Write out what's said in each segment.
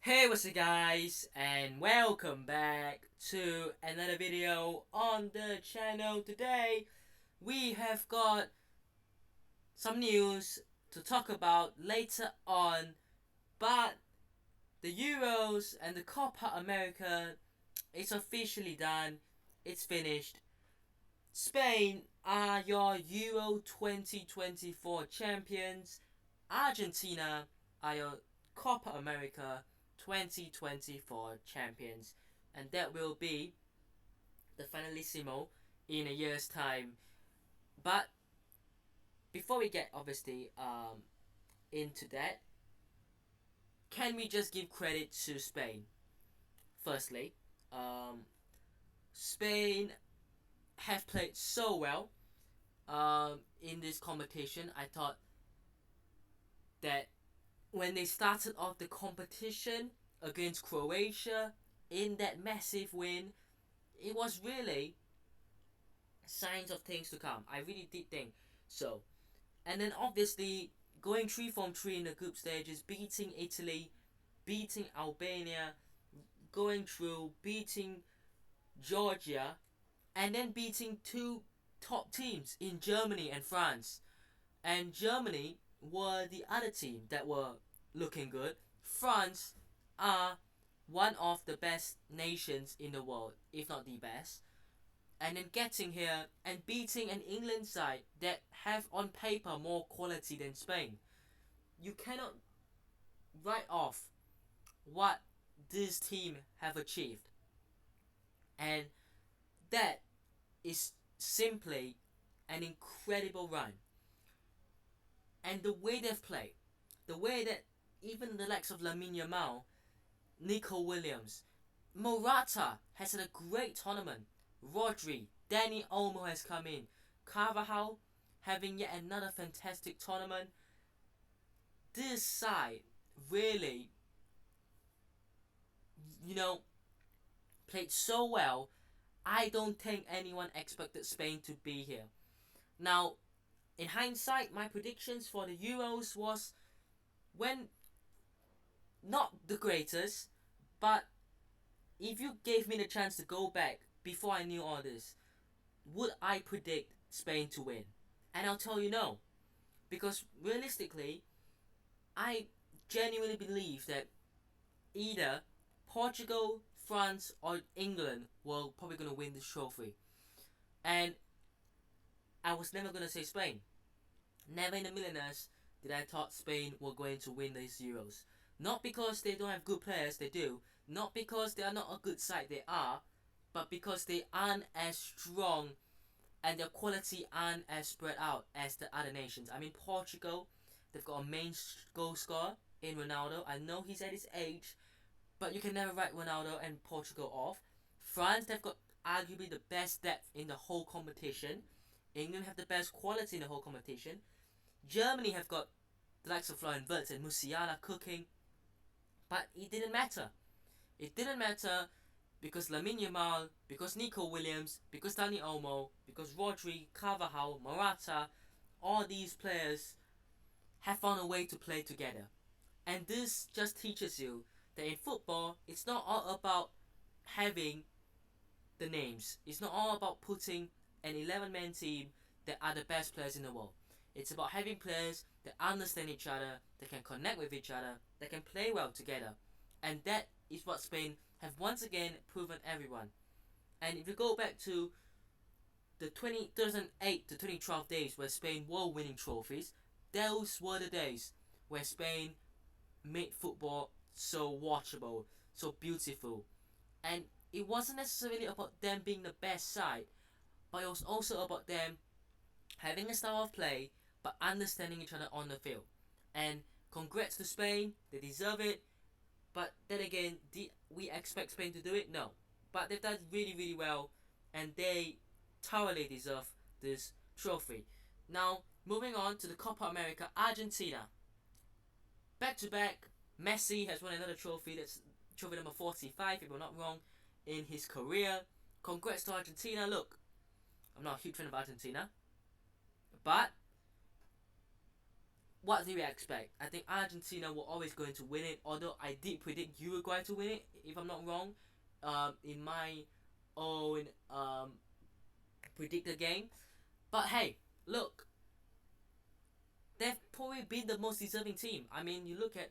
Hey, what's up guys, and welcome back to another video on the channel. Today we have got some news to talk about later on, but the Euros and the Copa America is officially done. It's finished. Spain are your Euro 2024 champions. Argentina are your Copa America 2024 champions, and that will be the finalissimo in a year's time. But before we get obviously into that, can we just give credit to Spain? Firstly, um, Spain have played so well in this competition. I thought that when they started off the competition against Croatia in that massive win, it was really signs of things to come. I really did think so. And then obviously going 3 from 3 in the group stages, beating Italy, beating Albania, going through, beating Georgia, and then beating two top teams in Germany and France. And Germany were the other team that were looking good. France are one of the best nations in the world, if not the best. And then getting here and beating an England side that have on paper more quality than Spain. You cannot write off what this team have achieved. And that is simply an incredible run. And the way they've played, the way that even the likes of Lamine Yamal, Nico Williams, Morata has had a great tournament. Rodri, Danny Olmo has come in. Carvajal having yet another fantastic tournament. This side really, you know, played so well. I don't think anyone expected Spain to be here. Now, in hindsight, my predictions for the Euros was when not the greatest, but if you gave me the chance to go back before I knew all this, would I predict Spain to win? And I'll tell you no. Because realistically, I genuinely believe that either Portugal, France, or England were probably going to win this trophy. And I was never going to say Spain. Never in a million years did I thought Spain were going to win these Euros. Not because they don't have good players, they do. Not because they are not a good side, they are. But because they aren't as strong and their quality aren't as spread out as the other nations. I mean, Portugal, they've got a main goal scorer in Ronaldo. I know he's at his age, but you can never write Ronaldo and Portugal off. France, they've got arguably the best depth in the whole competition. England have the best quality in the whole competition. Germany have got the likes of Florian Wirtz and Musiala cooking, but it didn't matter. It didn't matter because Lamine Yamal, because Nico Williams, because Dani Olmo, because Rodri, Carvajal, Morata, all these players have found a way to play together. And this just teaches you that in football, it's not all about having the names. It's not all about putting an 11-man team that are the best players in the world. It's about having players that understand each other, that can connect with each other, that can play well together. And that is what Spain have once again proven everyone. And if you go back to the 2008 to 2012 days where Spain were winning trophies, those were the days where Spain made football so watchable, so beautiful. And it wasn't necessarily about them being the best side, but it was also about them having a style of play but understanding each other on the field. And congrats to Spain, they deserve it. But then again, did we expect Spain to do it? No. But they've done really, really well, and they thoroughly deserve this trophy. Now, moving on to the Copa America, Argentina. Back to back, Messi has won another trophy. That's trophy number 45, if I'm not wrong, in his career. Congrats to Argentina. Look, I'm not a huge fan of Argentina, but what do we expect? I think Argentina were always going to win it, although I did predict Uruguay to win it, if I'm not wrong, in my own predicted game. But hey, look, they've probably been the most deserving team. I mean, you look at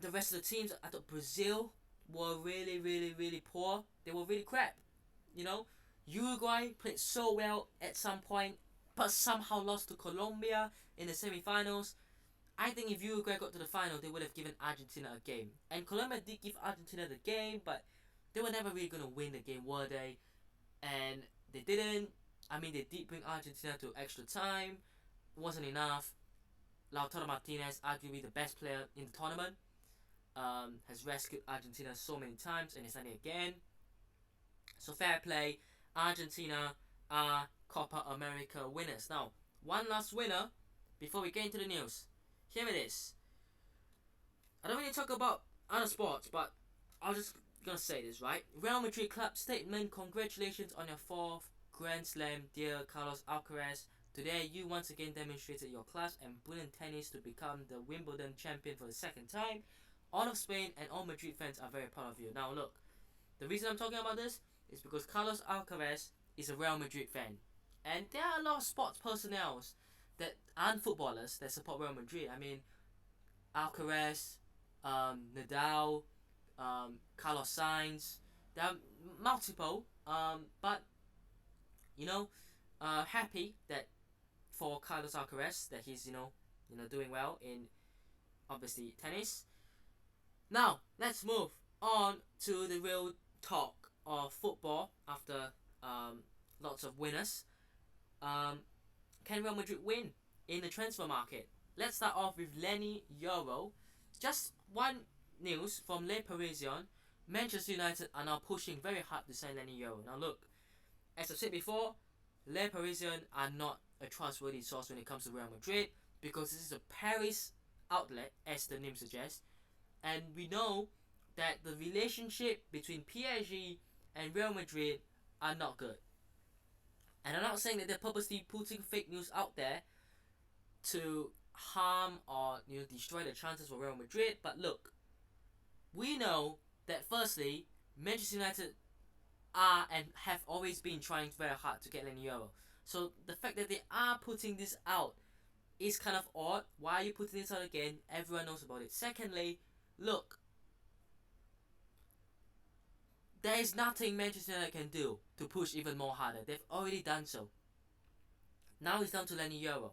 the rest of the teams. I thought Brazil were really, really, really poor. They were really crap. You know, Uruguay played so well at some point, but somehow lost to Colombia in the semi-finals. I think if Uruguay got to the final, they would have given Argentina a game. And Colombia did give Argentina the game, but they were never really gonna win the game, were they? And they didn't. I mean, they did bring Argentina to extra time. Wasn't enough. Lautaro Martinez, arguably the best player in the tournament, has rescued Argentina so many times, and it's done it again. So fair play. Argentina are Copa America winners. Now, one last winner before we get into the news. Here it is. I don't really talk about other sports, but I'm just gonna say this, right? Real Madrid club statement. Congratulations on your 4th Grand Slam, dear Carlos Alcaraz. Today, you once again demonstrated your class and brilliant tennis to become the Wimbledon champion for the 2nd time. All of Spain and all Madrid fans are very proud of you. Now, look, the reason I'm talking about this is because Carlos Alcaraz is a Real Madrid fan. And there are a lot of sports personnel that aren't footballers that support Real Madrid. I mean, Alcaraz, Nadal, Carlos Sainz. There are multiple, but you know, happy that for Carlos Alcaraz that he's doing well in obviously tennis. Now let's move on to the real talk of football after lots of winners. Can Real Madrid win in the transfer market? Let's start off with Lenny Euro. Just one news from Le Parisien. Manchester United are now pushing very hard to sign Lenny Euro. Now look, as I said before, Le Parisien are not a trustworthy source when it comes to Real Madrid because this is a Paris outlet, as the name suggests, and we know that the relationship between PSG and Real Madrid are not good. And I'm not saying that they're purposely putting fake news out there to harm or destroy the chances for Real Madrid, but look, we know that firstly, Manchester United are and have always been trying very hard to get Lenny Euro. So the fact that they are putting this out is kind of odd. Why are you putting this out again? Everyone knows about it. Secondly, look, there is nothing Manchester United can do to push even more harder. They've already done so. Now it's down to Lenny Euro.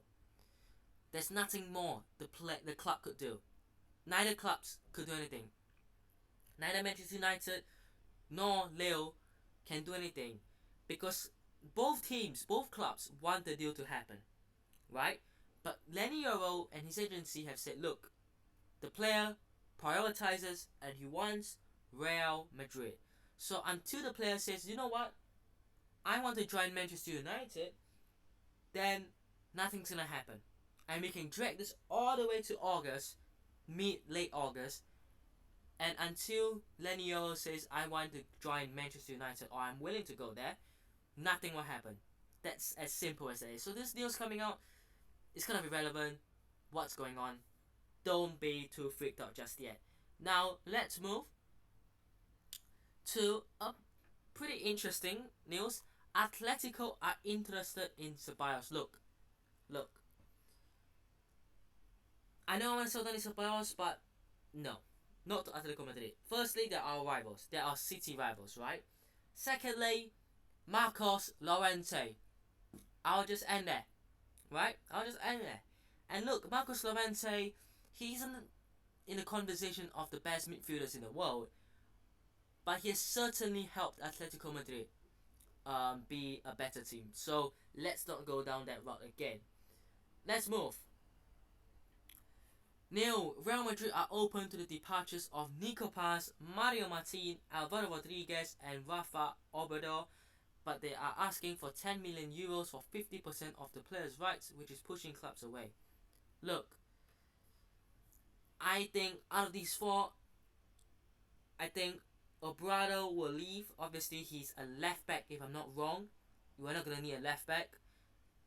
There's nothing more the club could do. Neither clubs could do anything. Neither Manchester United nor Lille can do anything because both clubs want the deal to happen, right? But Lenny Euro and his agency have said, look, the player prioritizes and he wants Real Madrid. So until the player says, you know what, I want to join Manchester United, then nothing's gonna happen. And we can drag this all the way to August, late August, and until Lenny Euro says, I want to join Manchester United or I'm willing to go there, nothing will happen. That's as simple as that is. So this news coming out, it's kind of irrelevant. What's going on? Don't be too freaked out just yet. Now, let's move to a pretty interesting news. Atletico are interested in Ceballos. Look. I know I want to sell Dani Ceballos, but no. Not to Atletico Madrid. Firstly, there are rivals. There are city rivals, right? Secondly, Marcos Llorente. I'll just end there. Right? I'll just end there. And look, Marcos Llorente, he isn't in the conversation of the best midfielders in the world, but he has certainly helped Atletico Madrid be a better team. So let's not go down that route again. Let's move. Now, Real Madrid are open to the departures of Nico Paz, Mario Martin, Alvaro Rodriguez and Rafa Obrador, but they are asking for 10 million euros for 50% of the players' rights, which is pushing clubs away. Look, I think out of these 4, I think Obrador will leave. Obviously, he's a left back if I'm not wrong. We're not going to need a left back.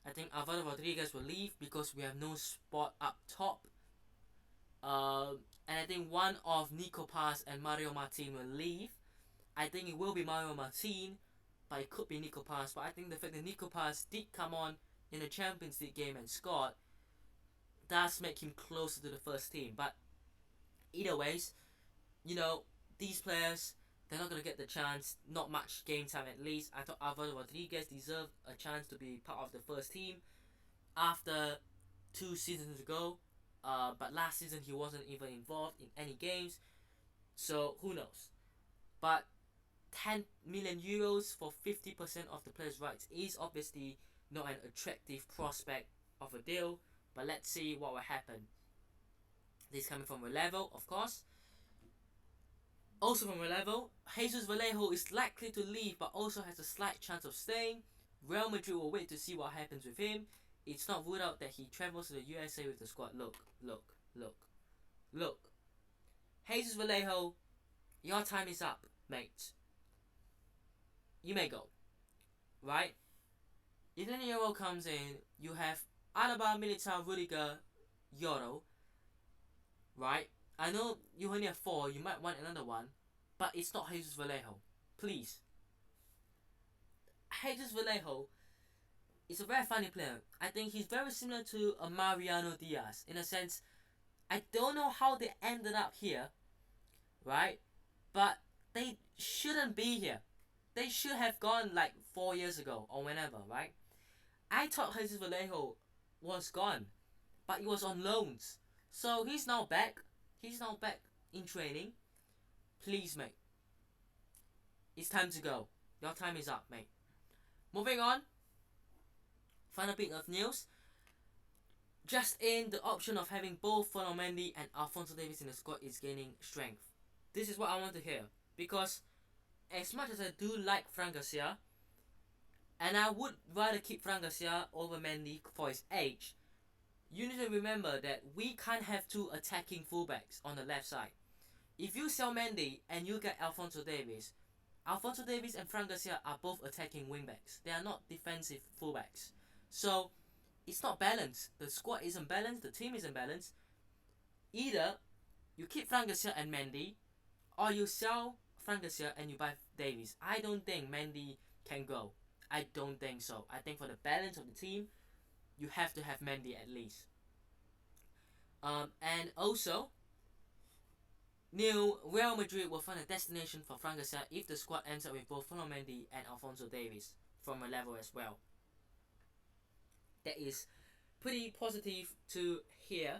I think Alvaro Rodriguez will leave because we have no spot up top. And I think one of Nico Paz and Mario Martin will leave. I think it will be Mario Martin, but it could be Nico Paz. But I think the fact that Nico Paz did come on in the Champions League game and scored does make him closer to the first team. But either ways, you know, these players, they're not going to get the chance, not much game time at least. I thought Alvaro Rodriguez deserved a chance to be part of the first team after 2 seasons ago. But last season he wasn't even involved in any games, so who knows. But 10 million euros for 50% of the players' rights is obviously not an attractive prospect of a deal, but let's see what will happen. This is coming from Relevo, of course. Also from Relevo, Jesus Vallejo is likely to leave but also has a slight chance of staying. Real Madrid will wait to see what happens with him. It's not ruled out that he travels to the USA with the squad. Look. Jesus Vallejo, your time is up, mate. You may go. Right? If any Euro comes in, you have Alaba, Militao, Rudiger, Euro. Right? I know you only have 4, you might want another one, but it's not Jesus Vallejo. Please. Jesus Vallejo is a very funny player. I think he's very similar to a Mariano Diaz in a sense. I don't know how they ended up here, right? But they shouldn't be here. They should have gone like 4 years ago or whenever, right? I thought Jesus Vallejo was gone, but he was on loans. So he's now back. He's now back in training. Please, mate. It's time to go. Your time is up, mate. Moving on. Final bit of news. Just in, the option of having both Fernando Mendy and Alphonso Davies in the squad is gaining strength. This is what I want to hear. Because as much as I do like Fran García, and I would rather keep Fran García over Mendy for his age, you need to remember that we can't have 2 attacking fullbacks on the left side. If you sell Mendy and you get Alphonso Davies and Fran García are both attacking wingbacks. They are not defensive fullbacks. So it's not balanced. The squad isn't balanced. The team isn't balanced. Either you keep Fran García and Mendy, or you sell Fran García and you buy Davies. I don't think Mendy can go. I don't think so. I think for the balance of the team, you have to have Mendy at least. And also, Real Madrid will find a destination for Fran García if the squad ends up with both Fernando Mendy and Alphonso Davies from a level as well. That is pretty positive to hear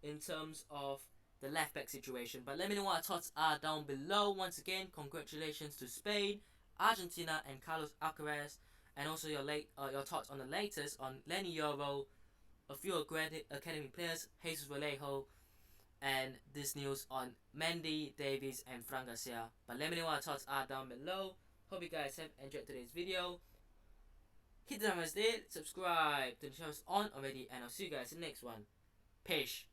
in terms of the left back situation. But let me know what your thoughts are down below. Once again, congratulations to Spain, Argentina, and Carlos Alcaraz, and also your thoughts on the latest on Lenny Euro, a few academy players, Jesus Vallejo, and this news on Mendy, Davies, and Fran García. But let me know what your thoughts are down below. Hope you guys have enjoyed today's video. Hit the thumbs up, subscribe to the channel on already, and I'll see you guys in the next one. Peace.